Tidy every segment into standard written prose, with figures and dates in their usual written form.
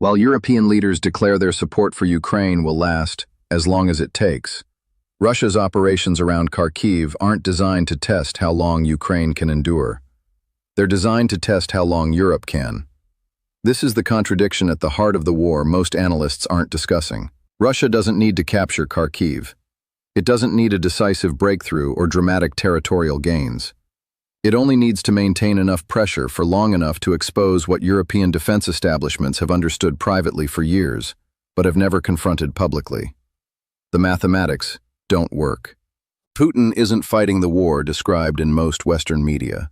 While European leaders declare their support for Ukraine will last as long as it takes, Russia's operations around Kharkiv aren't designed to test how long Ukraine can endure. They're designed to test how long Europe can. This is the contradiction at the heart of the war most analysts aren't discussing. Russia doesn't need to capture Kharkiv. It doesn't need a decisive breakthrough or dramatic territorial gains. It only needs to maintain enough pressure for long enough to expose what European defense establishments have understood privately for years, but have never confronted publicly. The mathematics don't work. Putin isn't fighting the war described in most Western media.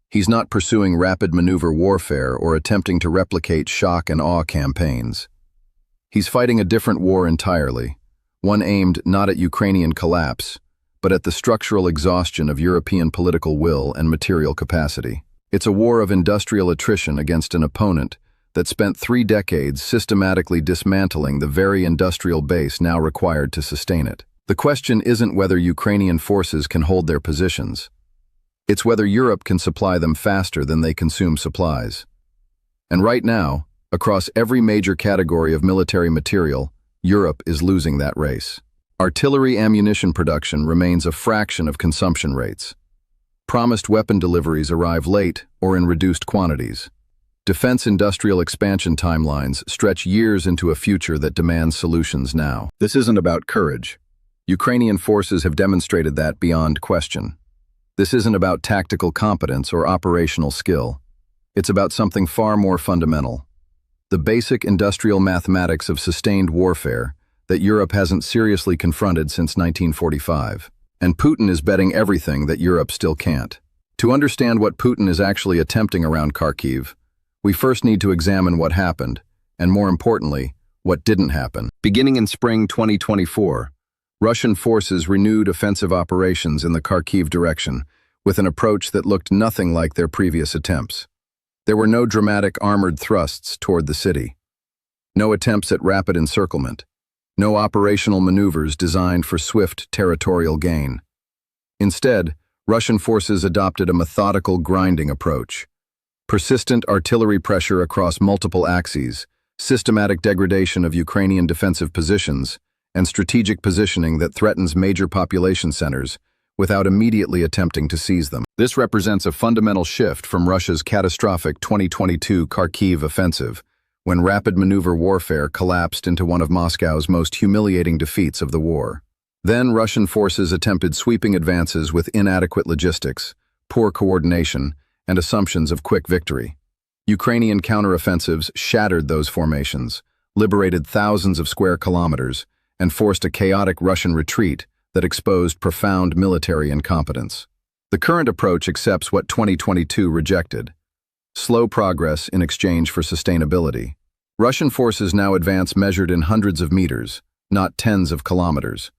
He's not pursuing rapid maneuver warfare or attempting to replicate shock and awe campaigns. He's fighting a different war entirely, one aimed not at Ukrainian collapse, but at the structural exhaustion of European political will and material capacity. It's a war of industrial attrition against an opponent that spent 3 decades systematically dismantling the very industrial base now required to sustain it. The question isn't whether Ukrainian forces can hold their positions. It's whether Europe can supply them faster than they consume supplies. And right now, across every major category of military material, Europe is losing that race. Artillery ammunition production remains a fraction of consumption rates. Promised weapon deliveries arrive late or in reduced quantities. Defense industrial expansion timelines stretch years into a future that demands solutions now. This isn't about courage. Ukrainian forces have demonstrated that beyond question. This isn't about tactical competence or operational skill. It's about something far more fundamental. The basic industrial mathematics of sustained warfare that Europe hasn't seriously confronted since 1945. And Putin is betting everything that Europe still can't. To understand what Putin is actually attempting around Kharkiv, we first need to examine what happened, and more importantly, what didn't happen. Beginning in spring 2024, Russian forces renewed offensive operations in the Kharkiv direction with an approach that looked nothing like their previous attempts. There were no dramatic armored thrusts toward the city, no attempts at rapid encirclement, no operational maneuvers designed for swift territorial gain. Instead, Russian forces adopted a methodical grinding approach. Persistent artillery pressure across multiple axes, systematic degradation of Ukrainian defensive positions, and strategic positioning that threatens major population centers without immediately attempting to seize them. This represents a fundamental shift from Russia's catastrophic 2022 Kharkiv offensive, when rapid maneuver warfare collapsed into one of Moscow's most humiliating defeats of the war. Then Russian forces attempted sweeping advances with inadequate logistics, poor coordination, and assumptions of quick victory. Ukrainian counteroffensives shattered those formations, liberated thousands of square kilometers, and forced a chaotic Russian retreat that exposed profound military incompetence. The current approach accepts what 2022 rejected: slow progress in exchange for sustainability. Russian forces now advance measured in hundreds of meters, not tens of kilometers.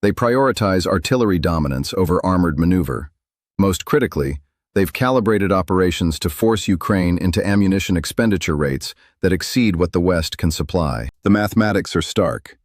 They prioritize artillery dominance over armored maneuver. Most critically, they've calibrated operations to force Ukraine into ammunition expenditure rates that exceed what the West can supply. The mathematics are stark.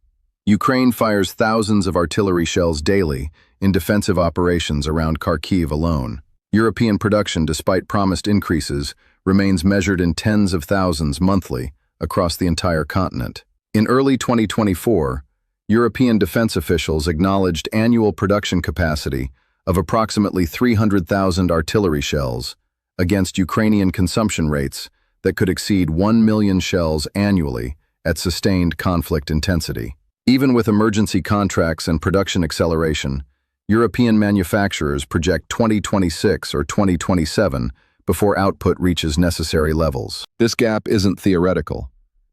Ukraine fires thousands of artillery shells daily in defensive operations around Kharkiv alone. European production, despite promised increases, remains measured in tens of thousands monthly across the entire continent. In early 2024, European defense officials acknowledged annual production capacity of approximately 300,000 artillery shells against Ukrainian consumption rates that could exceed 1 million shells annually at sustained conflict intensity. Even with emergency contracts and production acceleration, European manufacturers project 2026 or 2027 before output reaches necessary levels. This gap isn't theoretical.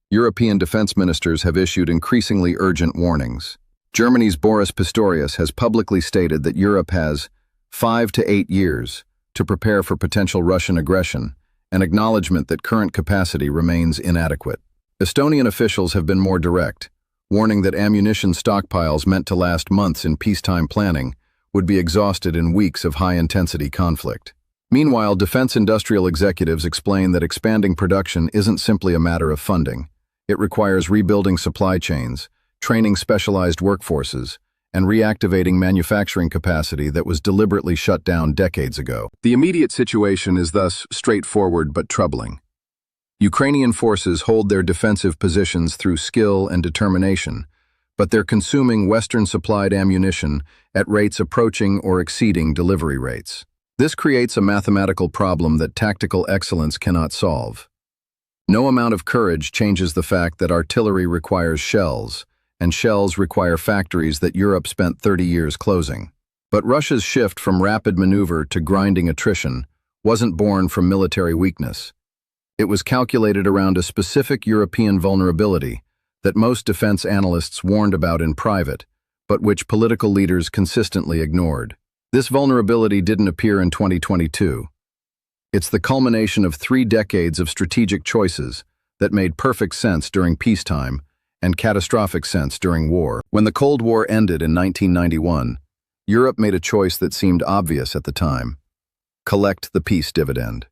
European defense ministers have issued increasingly urgent warnings. Germany's Boris Pistorius has publicly stated that Europe has 5 to 8 years to prepare for potential Russian aggression, an acknowledgement that current capacity remains inadequate. Estonian officials have been more direct, warning that ammunition stockpiles meant to last months in peacetime planning would be exhausted in weeks of high-intensity conflict. Meanwhile, defense industrial executives explain that expanding production isn't simply a matter of funding. It requires rebuilding supply chains, training specialized workforces, and reactivating manufacturing capacity that was deliberately shut down decades ago. The immediate situation is thus straightforward but troubling. Ukrainian forces hold their defensive positions through skill and determination, but they're consuming Western-supplied ammunition at rates approaching or exceeding delivery rates. This creates a mathematical problem that tactical excellence cannot solve. No amount of courage changes the fact that artillery requires shells, and shells require factories that Europe spent 30 years closing. But Russia's shift from rapid maneuver to grinding attrition wasn't born from military weakness. It was calculated around a specific European vulnerability that most defense analysts warned about in private, but which political leaders consistently ignored. This vulnerability didn't appear in 2022. It's the culmination of 3 decades of strategic choices that made perfect sense during peacetime and catastrophic sense during war. When the Cold War ended in 1991, Europe made a choice that seemed obvious at the time: collect the peace dividend.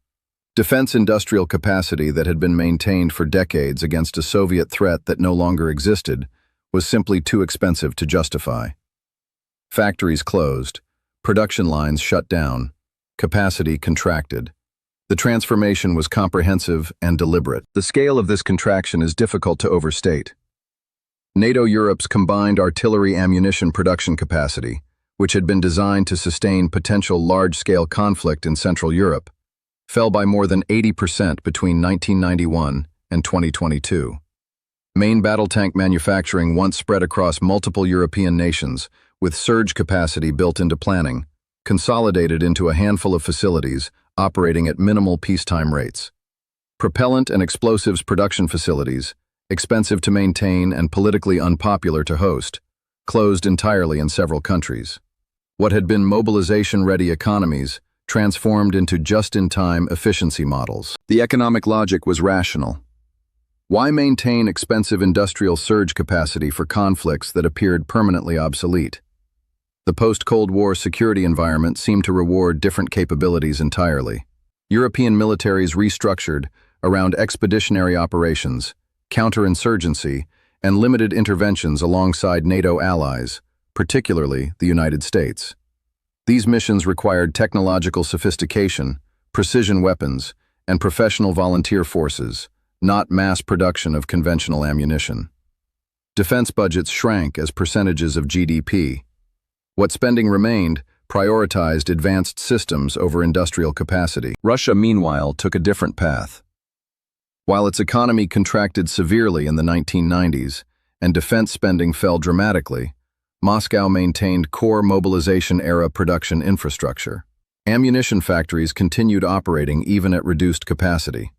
Defense industrial capacity that had been maintained for decades against a Soviet threat that no longer existed was simply too expensive to justify. Factories closed, production lines shut down, capacity contracted. The transformation was comprehensive and deliberate. The scale of this contraction is difficult to overstate. NATO Europe's combined artillery ammunition production capacity, which had been designed to sustain potential large-scale conflict in Central Europe, fell by more than 80% between 1991 and 2022. Main battle tank manufacturing once spread across multiple European nations, with surge capacity built into planning, consolidated into a handful of facilities operating at minimal peacetime rates. Propellant and explosives production facilities, expensive to maintain and politically unpopular to host, closed entirely in several countries. What had been mobilization-ready economies transformed into just-in-time efficiency models. The economic logic was rational. Why maintain expensive industrial surge capacity for conflicts that appeared permanently obsolete? The post-Cold War security environment seemed to reward different capabilities entirely. European militaries restructured around expeditionary operations, counterinsurgency, and limited interventions alongside NATO allies, particularly the United States. These missions required technological sophistication, precision weapons, and professional volunteer forces, not mass production of conventional ammunition. Defense budgets shrank as percentages of GDP. What spending remained prioritized advanced systems over industrial capacity. Russia, meanwhile, took a different path. While its economy contracted severely in the 1990s and defense spending fell dramatically, Moscow maintained core mobilization-era production infrastructure. Ammunition factories continued operating even at reduced capacity.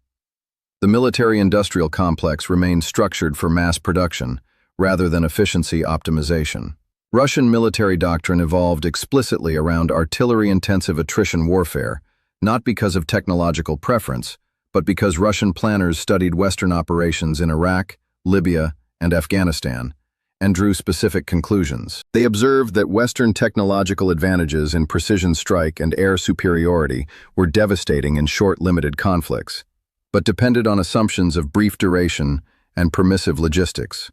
The military-industrial complex remained structured for mass production rather than efficiency optimization. Russian military doctrine evolved explicitly around artillery-intensive attrition warfare, not because of technological preference, but because Russian planners studied Western operations in Iraq, Libya, and Afghanistan, and drew specific conclusions. They observed that Western technological advantages in precision strike and air superiority were devastating in short-limited conflicts, but depended on assumptions of brief duration and permissive logistics.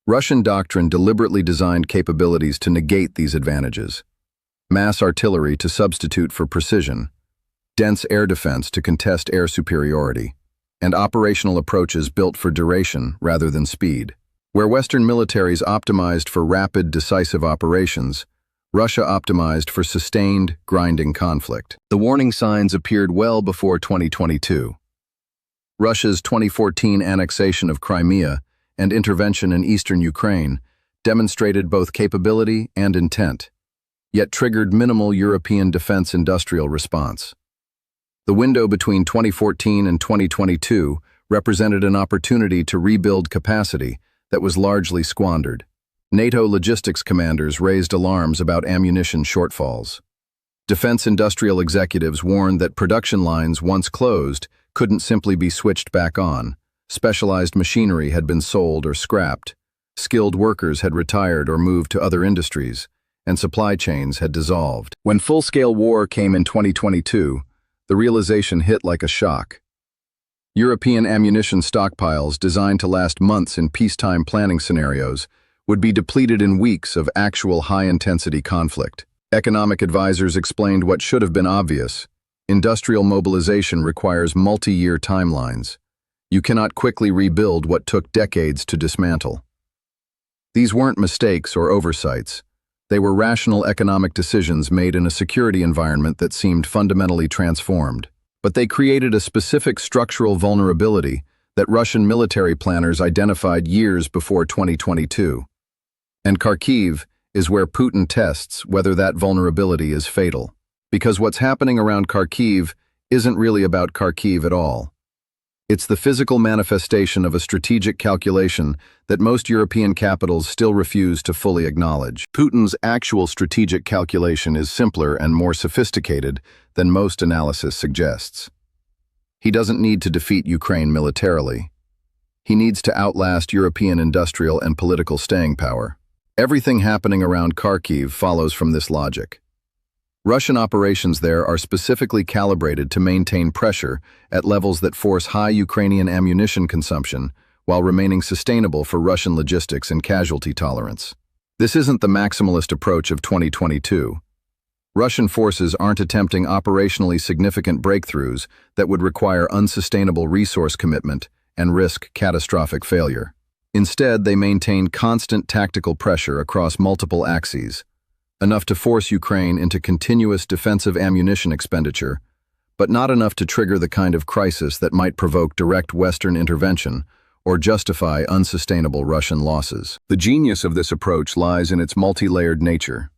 Russian doctrine deliberately designed capabilities to negate these advantages: mass artillery to substitute for precision, dense air defense to contest air superiority, and operational approaches built for duration rather than speed. Where Western militaries optimized for rapid, decisive operations, Russia optimized for sustained, grinding conflict. The warning signs appeared well before 2022. Russia's 2014 annexation of Crimea and intervention in eastern Ukraine demonstrated both capability and intent, yet triggered minimal European defense industrial response. The window between 2014 and 2022 represented an opportunity to rebuild capacity that was largely squandered. NATO logistics commanders raised alarms about ammunition shortfalls. Defense industrial executives warned that production lines once closed couldn't simply be switched back on. Specialized machinery had been sold or scrapped, skilled workers had retired or moved to other industries, and supply chains had dissolved. When full-scale war came in 2022, the realization hit like a shock. European ammunition stockpiles designed to last months in peacetime planning scenarios would be depleted in weeks of actual high-intensity conflict. Economic advisors explained what should have been obvious: industrial mobilization requires multi-year timelines. You cannot quickly rebuild what took decades to dismantle. These weren't mistakes or oversights. They were rational economic decisions made in a security environment that seemed fundamentally transformed. But they created a specific structural vulnerability that Russian military planners identified years before 2022. And Kharkiv is where Putin tests whether that vulnerability is fatal. Because what's happening around Kharkiv isn't really about Kharkiv at all. It's the physical manifestation of a strategic calculation that most European capitals still refuse to fully acknowledge. Putin's actual strategic calculation is simpler and more sophisticated than most analysis suggests. He doesn't need to defeat Ukraine militarily. He needs to outlast European industrial and political staying power. Everything happening around Kharkiv follows from this logic. Russian operations there are specifically calibrated to maintain pressure at levels that force high Ukrainian ammunition consumption while remaining sustainable for Russian logistics and casualty tolerance. This isn't the maximalist approach of 2022. Russian forces aren't attempting operationally significant breakthroughs that would require unsustainable resource commitment and risk catastrophic failure. Instead, they maintain constant tactical pressure across multiple axes, enough to force Ukraine into continuous defensive ammunition expenditure, but not enough to trigger the kind of crisis that might provoke direct Western intervention or justify unsustainable Russian losses. The genius of this approach lies in its multi-layered nature.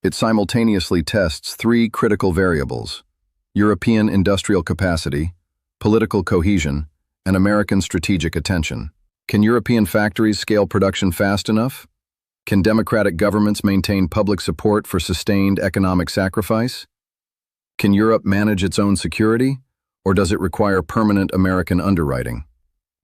It simultaneously tests three critical variables: European industrial capacity, political cohesion, and American strategic attention. Can European factories scale production fast enough? Can democratic governments maintain public support for sustained economic sacrifice? Can Europe manage its own security, or does it require permanent American underwriting?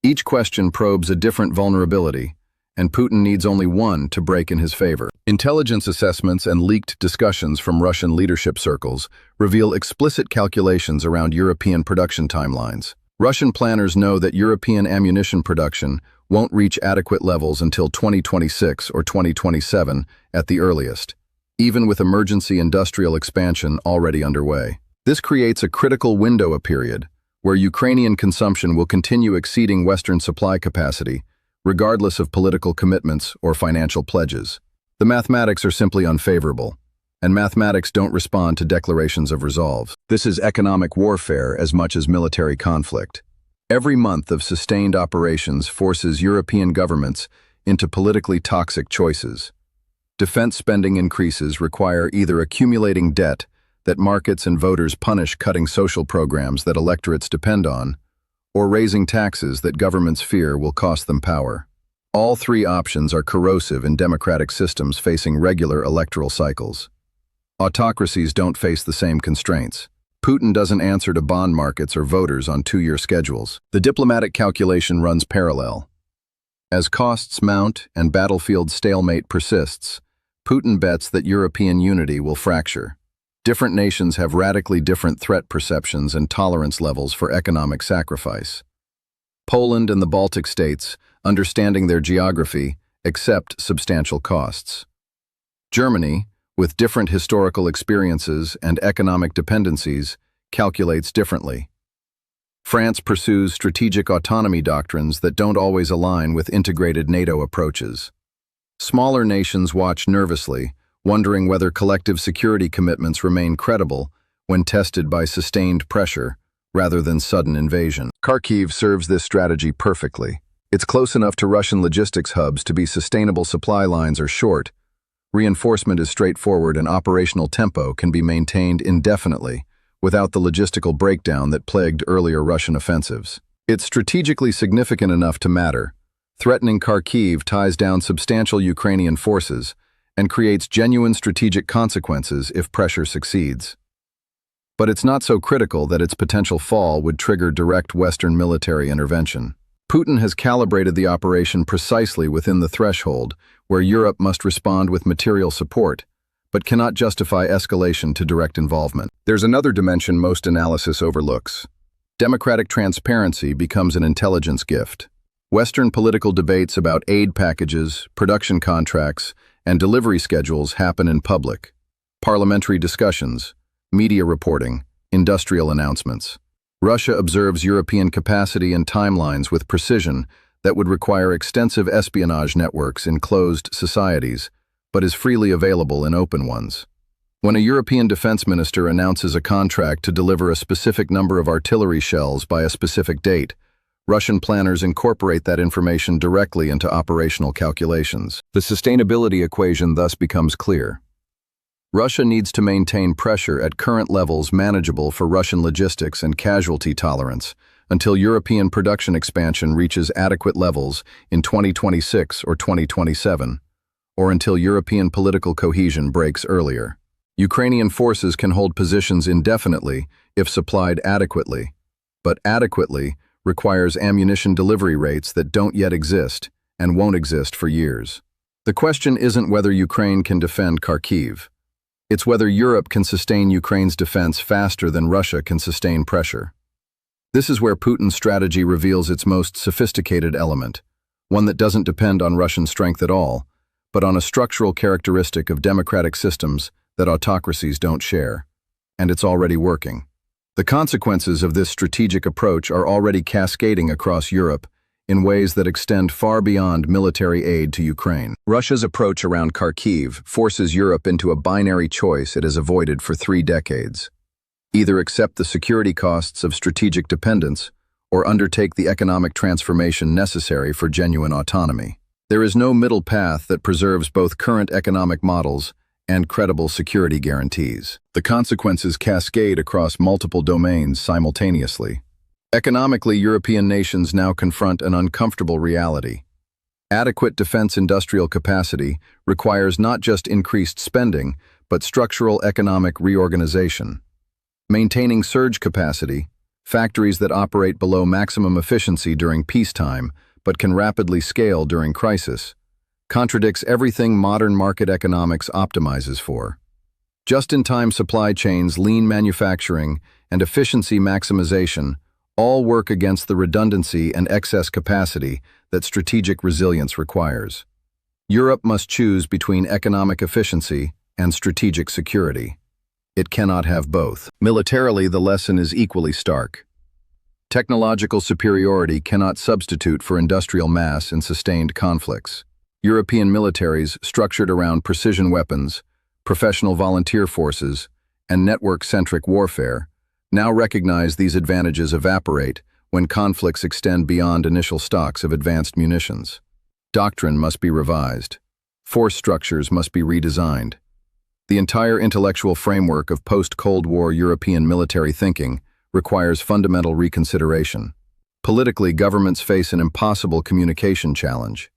Each question probes a different vulnerability, and Putin needs only one to break in his favor. Intelligence assessments and leaked discussions from Russian leadership circles reveal explicit calculations around European production timelines. Russian planners know that European ammunition production won't reach adequate levels until 2026 or 2027 at the earliest, even with emergency industrial expansion already underway. This creates a critical window period where Ukrainian consumption will continue exceeding Western supply capacity, regardless of political commitments or financial pledges. The mathematics are simply unfavorable, and mathematics don't respond to declarations of resolve. This is economic warfare as much as military conflict. Every month of sustained operations forces European governments into politically toxic choices. Defense spending increases require either accumulating debt that markets and voters punish cutting social programs that electorates depend on, or raising taxes that governments fear will cost them power. All three options are corrosive in democratic systems facing regular electoral cycles. Autocracies don't face the same constraints. Putin doesn't answer to bond markets or voters on two-year schedules. The diplomatic calculation runs parallel. As costs mount and battlefield stalemate persists, Putin bets that European unity will fracture. Different nations have radically different threat perceptions and tolerance levels for economic sacrifice. Poland and the Baltic states, understanding their geography, accept substantial costs. Germany, with different historical experiences and economic dependencies, calculates differently. France pursues strategic autonomy doctrines that don't always align with integrated NATO approaches. Smaller nations watch nervously, wondering whether collective security commitments remain credible when tested by sustained pressure rather than sudden invasion. Kharkiv serves this strategy perfectly. It's close enough to Russian logistics hubs to be sustainable supply lines are short. Reinforcement is straightforward and operational tempo can be maintained indefinitely without the logistical breakdown that plagued earlier Russian offensives. It's strategically significant enough to matter. Threatening Kharkiv ties down substantial Ukrainian forces and creates genuine strategic consequences if pressure succeeds. But it's not so critical that its potential fall would trigger direct Western military intervention. Putin has calibrated the operation precisely within the threshold where Europe must respond with material support, but cannot justify escalation to direct involvement. There's another dimension most analysis overlooks. Democratic transparency becomes an intelligence gift. Western political debates about aid packages, production contracts, and delivery schedules happen in public. Parliamentary discussions, media reporting, industrial announcements. Russia observes European capacity and timelines with precision that would require extensive espionage networks in closed societies, but is freely available in open ones. When a European defense minister announces a contract to deliver a specific number of artillery shells by a specific date, Russian planners incorporate that information directly into operational calculations. The sustainability equation thus becomes clear. Russia needs to maintain pressure at current levels manageable for Russian logistics and casualty tolerance until European production expansion reaches adequate levels in 2026 or 2027, or until European political cohesion breaks earlier. Ukrainian forces can hold positions indefinitely if supplied adequately, but adequately requires ammunition delivery rates that don't yet exist and won't exist for years. The question isn't whether Ukraine can defend Kharkiv. It's whether Europe can sustain Ukraine's defense faster than Russia can sustain pressure. This is where Putin's strategy reveals its most sophisticated element, one that doesn't depend on Russian strength at all, but on a structural characteristic of democratic systems that autocracies don't share. And it's already working. The consequences of this strategic approach are already cascading across Europe in ways that extend far beyond military aid to Ukraine. Russia's approach around Kharkiv forces Europe into a binary choice it has avoided for 3 decades. Either accept the security costs of strategic dependence or undertake the economic transformation necessary for genuine autonomy. There is no middle path that preserves both current economic models and credible security guarantees. The consequences cascade across multiple domains simultaneously. Economically, European nations now confront an uncomfortable reality. Adequate defense industrial capacity requires not just increased spending, but structural economic reorganization. Maintaining surge capacity, factories that operate below maximum efficiency during peacetime but can rapidly scale during crisis, contradicts everything modern market economics optimizes for. Just-in-time supply chains, lean manufacturing, and efficiency maximization all work against the redundancy and excess capacity that strategic resilience requires. Europe must choose between economic efficiency and strategic security. It cannot have both. Militarily, the lesson is equally stark. Technological superiority cannot substitute for industrial mass in sustained conflicts. European militaries structured around precision weapons, professional volunteer forces, and network-centric warfare now recognize these advantages evaporate when conflicts extend beyond initial stocks of advanced munitions. Doctrine must be revised. Force structures must be redesigned. The entire intellectual framework of post-Cold War European military thinking requires fundamental reconsideration. Politically, governments face an impossible communication challenge.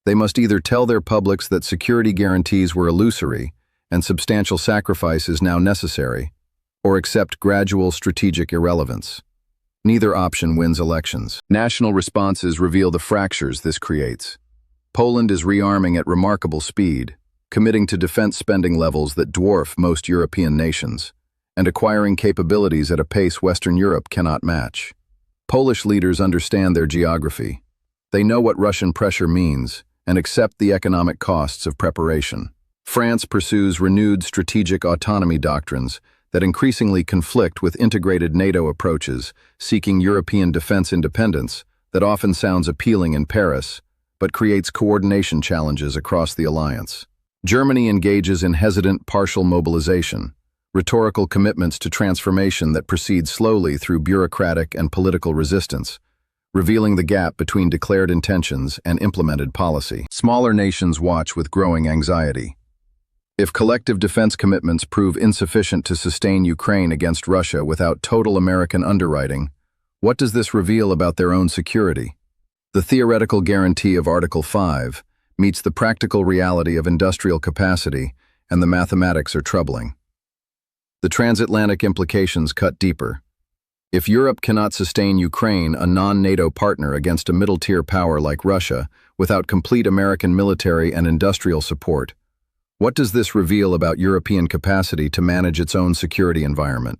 They must either tell their publics that security guarantees were illusory and substantial sacrifice is now necessary, or accept gradual strategic irrelevance. Neither option wins elections. National responses reveal the fractures this creates. Poland is rearming at remarkable speed, committing to defense spending levels that dwarf most European nations, and acquiring capabilities at a pace Western Europe cannot match. Polish leaders understand their geography. They know what Russian pressure means and accept the economic costs of preparation. France pursues renewed strategic autonomy doctrines that increasingly conflict with integrated NATO approaches, seeking European defense independence that often sounds appealing in Paris, but creates coordination challenges across the alliance. Germany engages in hesitant partial mobilization, rhetorical commitments to transformation that proceed slowly through bureaucratic and political resistance, revealing the gap between declared intentions and implemented policy. Smaller nations watch with growing anxiety. If collective defense commitments prove insufficient to sustain Ukraine against Russia without total American underwriting, what does this reveal about their own security? The theoretical guarantee of Article 5 meets the practical reality of industrial capacity, and the mathematics are troubling. The transatlantic implications cut deeper. If Europe cannot sustain Ukraine, a non-NATO partner, against a middle-tier power like Russia, without complete American military and industrial support, what does this reveal about European capacity to manage its own security environment?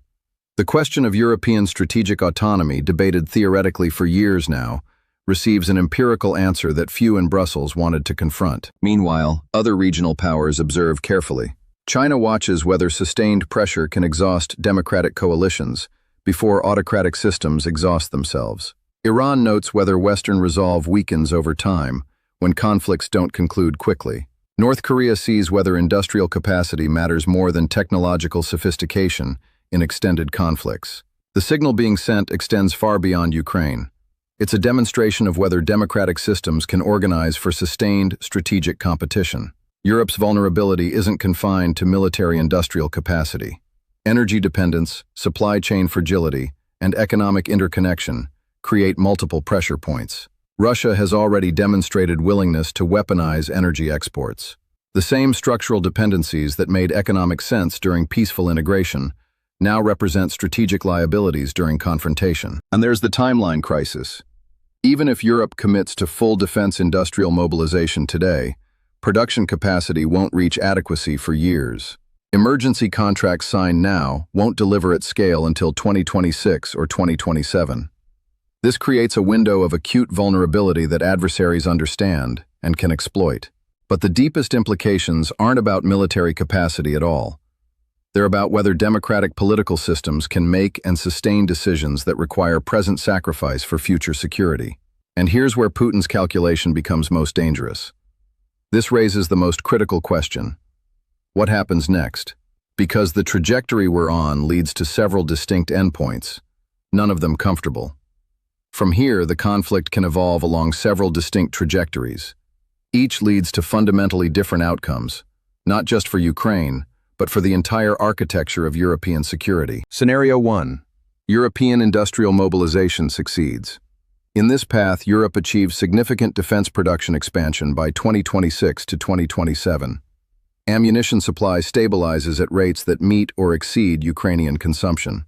The question of European strategic autonomy, debated theoretically for years now, receives an empirical answer that few in Brussels wanted to confront. Meanwhile, other regional powers observe carefully. China watches whether sustained pressure can exhaust democratic coalitions, before autocratic systems exhaust themselves. Iran notes whether Western resolve weakens over time when conflicts don't conclude quickly. North Korea sees whether industrial capacity matters more than technological sophistication in extended conflicts. The signal being sent extends far beyond Ukraine. It's a demonstration of whether democratic systems can organize for sustained strategic competition. Europe's vulnerability isn't confined to military-industrial capacity. Energy dependence, supply chain fragility, and economic interconnection create multiple pressure points. Russia has already demonstrated willingness to weaponize energy exports. The same structural dependencies that made economic sense during peaceful integration now represent strategic liabilities during confrontation. And there's the timeline crisis. Even if Europe commits to full defense industrial mobilization today, production capacity won't reach adequacy for years. Emergency contracts signed now won't deliver at scale until 2026 or 2027. This creates a window of acute vulnerability that adversaries understand and can exploit. But the deepest implications aren't about military capacity at all. They're about whether democratic political systems can make and sustain decisions that require present sacrifice for future security. And here's where Putin's calculation becomes most dangerous. This raises the most critical question. What happens next? Because the trajectory we're on leads to several distinct endpoints, none of them comfortable. From here, the conflict can evolve along several distinct trajectories. Each leads to fundamentally different outcomes, not just for Ukraine, but for the entire architecture of European security. Scenario 1. European industrial mobilization succeeds. In this path, Europe achieves significant defense production expansion by 2026 to 2027. Ammunition supply stabilizes at rates that meet or exceed Ukrainian consumption.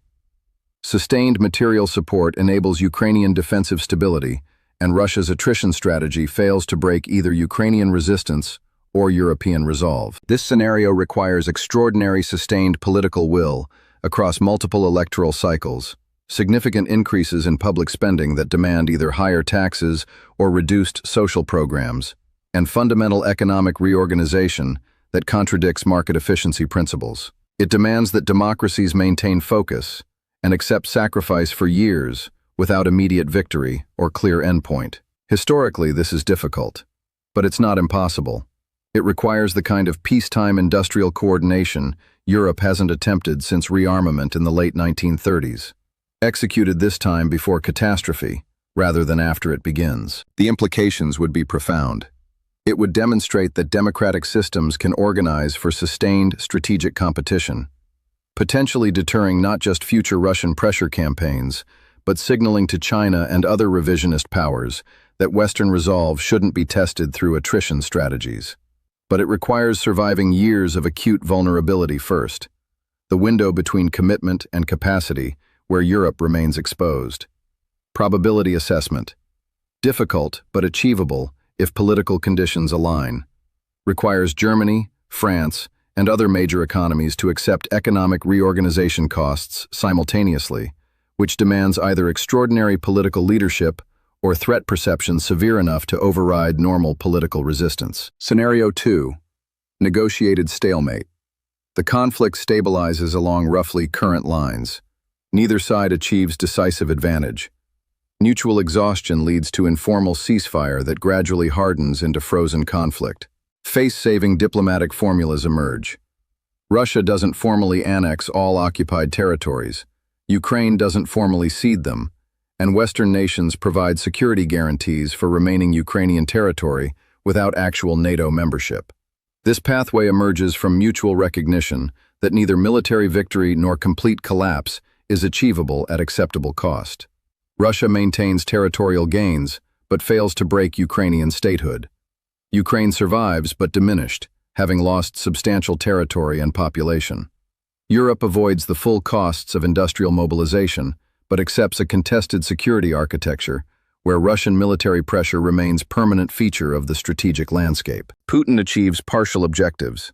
Sustained material support enables Ukrainian defensive stability, and Russia's attrition strategy fails to break either Ukrainian resistance or European resolve. This scenario requires extraordinary sustained political will across multiple electoral cycles, significant increases in public spending that demand either higher taxes or reduced social programs, and fundamental economic reorganization that contradicts market efficiency principles. It demands that democracies maintain focus and accept sacrifice for years without immediate victory or clear endpoint. Historically, this is difficult, but it's not impossible. It requires the kind of peacetime industrial coordination Europe hasn't attempted since rearmament in the late 1930s, executed this time before catastrophe rather than after it begins. The implications would be profound. It would demonstrate that democratic systems can organize for sustained strategic competition, potentially deterring not just future Russian pressure campaigns, but signaling to China and other revisionist powers that Western resolve shouldn't be tested through attrition strategies. But it requires surviving years of acute vulnerability first, the window between commitment and capacity where Europe remains exposed. Probability assessment. Difficult but achievable if political conditions align. Requires Germany, France, and other major economies to accept economic reorganization costs simultaneously, which demands either extraordinary political leadership or threat perception severe enough to override normal political resistance. Scenario 2. Negotiated stalemate. The conflict stabilizes along roughly current lines. Neither side achieves decisive advantage. Mutual exhaustion leads to informal ceasefire that gradually hardens into frozen conflict. Face-saving diplomatic formulas emerge. Russia doesn't formally annex all occupied territories. Ukraine doesn't formally cede them, and Western nations provide security guarantees for remaining Ukrainian territory without actual NATO membership. This pathway emerges from mutual recognition that neither military victory nor complete collapse is achievable at acceptable cost. Russia maintains territorial gains, but fails to break Ukrainian statehood. Ukraine survives, but diminished, having lost substantial territory and population. Europe avoids the full costs of industrial mobilization, but accepts a contested security architecture, where Russian military pressure remains a permanent feature of the strategic landscape. Putin achieves partial objectives: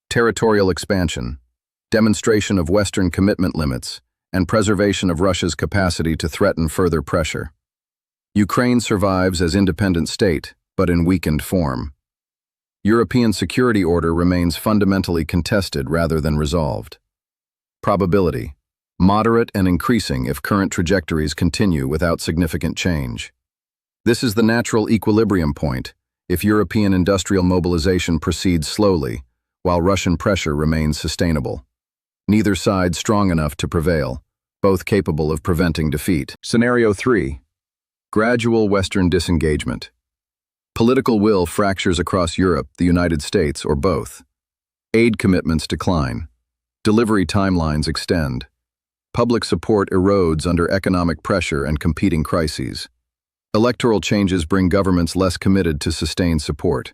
territorial expansion, demonstration of Western commitment limits, and preservation of Russia's capacity to threaten further pressure. Ukraine survives as independent state, but in weakened form. European security order remains fundamentally contested rather than resolved. Probability. moderate and increasing if current trajectories continue without significant change. This is the natural equilibrium point if European industrial mobilization proceeds slowly, while Russian pressure remains sustainable. Neither side strong enough to prevail, both capable of preventing defeat. Scenario 3. Gradual Western disengagement. Political will fractures across Europe, the United States, or both. Aid commitments decline. Delivery timelines extend. Public support erodes under economic pressure and competing crises. Electoral changes bring governments less committed to sustained support.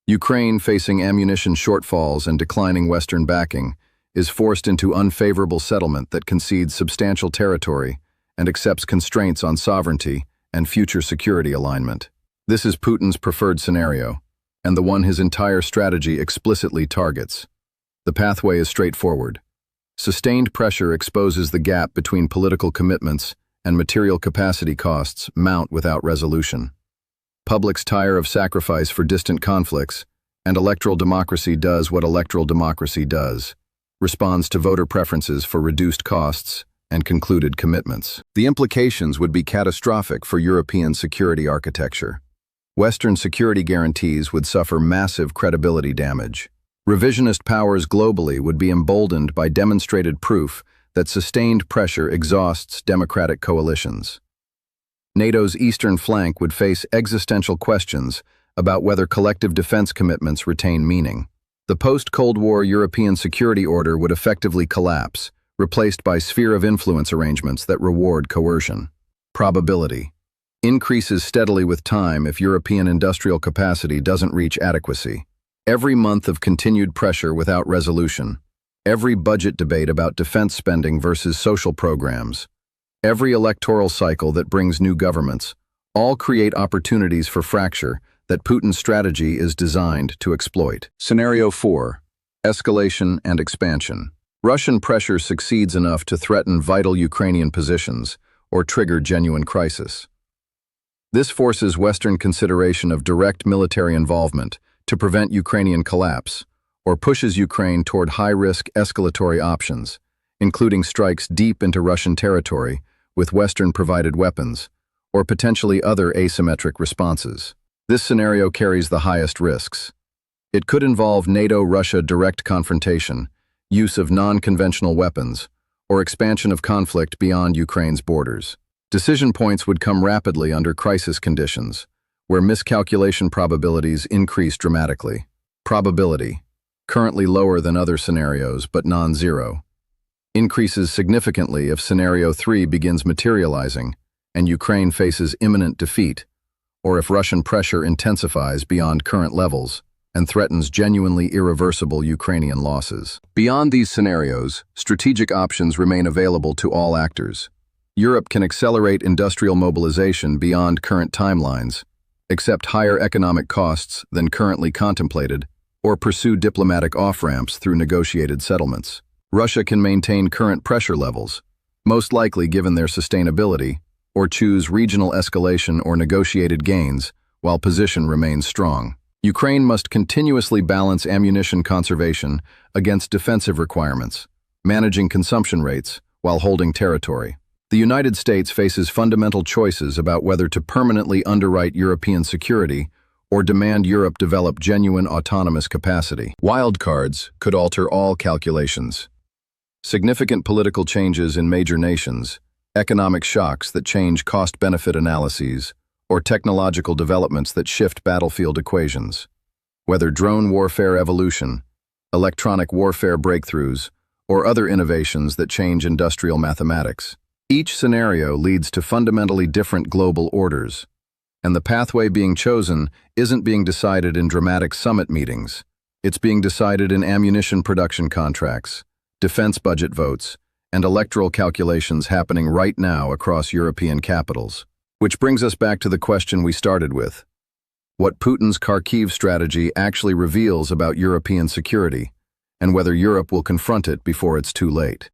Ukraine, facing ammunition shortfalls and declining Western backing, is forced into unfavorable settlement that concedes substantial territory and accepts constraints on sovereignty and future security alignment. This is Putin's preferred scenario, and the one his entire strategy explicitly targets. The pathway is straightforward. Sustained pressure exposes the gap between political commitments and material capacity costs mount without resolution. Publics tire of sacrifice for distant conflicts, and electoral democracy does what electoral democracy does: responds to voter preferences for reduced costs and concluded commitments. The implications would be catastrophic for European security architecture. Western security guarantees would suffer massive credibility damage. Revisionist powers globally would be emboldened by demonstrated proof that sustained pressure exhausts democratic coalitions. NATO's eastern flank would face existential questions about whether collective defense commitments retain meaning. The post-Cold War European security order would effectively collapse, replaced by sphere of influence arrangements that reward coercion. Probability increases steadily with time if European industrial capacity doesn't reach adequacy. Every month of continued pressure without resolution, every budget debate about defense spending versus social programs, every electoral cycle that brings new governments, all create opportunities for fracture that Putin's strategy is designed to exploit. Scenario 4. Escalation and expansion. Russian pressure succeeds enough to threaten vital Ukrainian positions or trigger genuine crisis. This forces Western consideration of direct military involvement to prevent Ukrainian collapse, or pushes Ukraine toward high-risk escalatory options, including strikes deep into Russian territory with Western-provided weapons, or potentially other asymmetric responses. This scenario carries the highest risks. It could involve NATO-Russia direct confrontation, use of non-conventional weapons, or expansion of conflict beyond Ukraine's borders. Decision points would come rapidly under crisis conditions, where miscalculation probabilities increase dramatically. Probability, currently lower than other scenarios but non-zero, increases significantly if Scenario 3 begins materializing and Ukraine faces imminent defeat, or if Russian pressure intensifies beyond current levels and threatens genuinely irreversible Ukrainian losses. Beyond these scenarios, strategic options remain available to all actors. Europe can accelerate industrial mobilization beyond current timelines, accept higher economic costs than currently contemplated, or pursue diplomatic off-ramps through negotiated settlements. Russia can maintain current pressure levels, most likely given their sustainability, or choose regional escalation or negotiated gains while position remains strong. Ukraine must continuously balance ammunition conservation against defensive requirements, managing consumption rates while holding territory. The United States faces fundamental choices about whether to permanently underwrite European security or demand Europe develop genuine autonomous capacity. Wildcards could alter all calculations. Significant political changes in major nations, economic shocks that change cost-benefit analyses, or technological developments that shift battlefield equations. Whether drone warfare evolution, electronic warfare breakthroughs, or other innovations that change industrial mathematics. Each scenario leads to fundamentally different global orders, and the pathway being chosen isn't being decided in dramatic summit meetings. It's being decided in ammunition production contracts, defense budget votes, and electoral calculations happening right now across European capitals. Which brings us back to the question we started with: what Putin's Kharkiv strategy actually reveals about European security, and whether Europe will confront it before it's too late.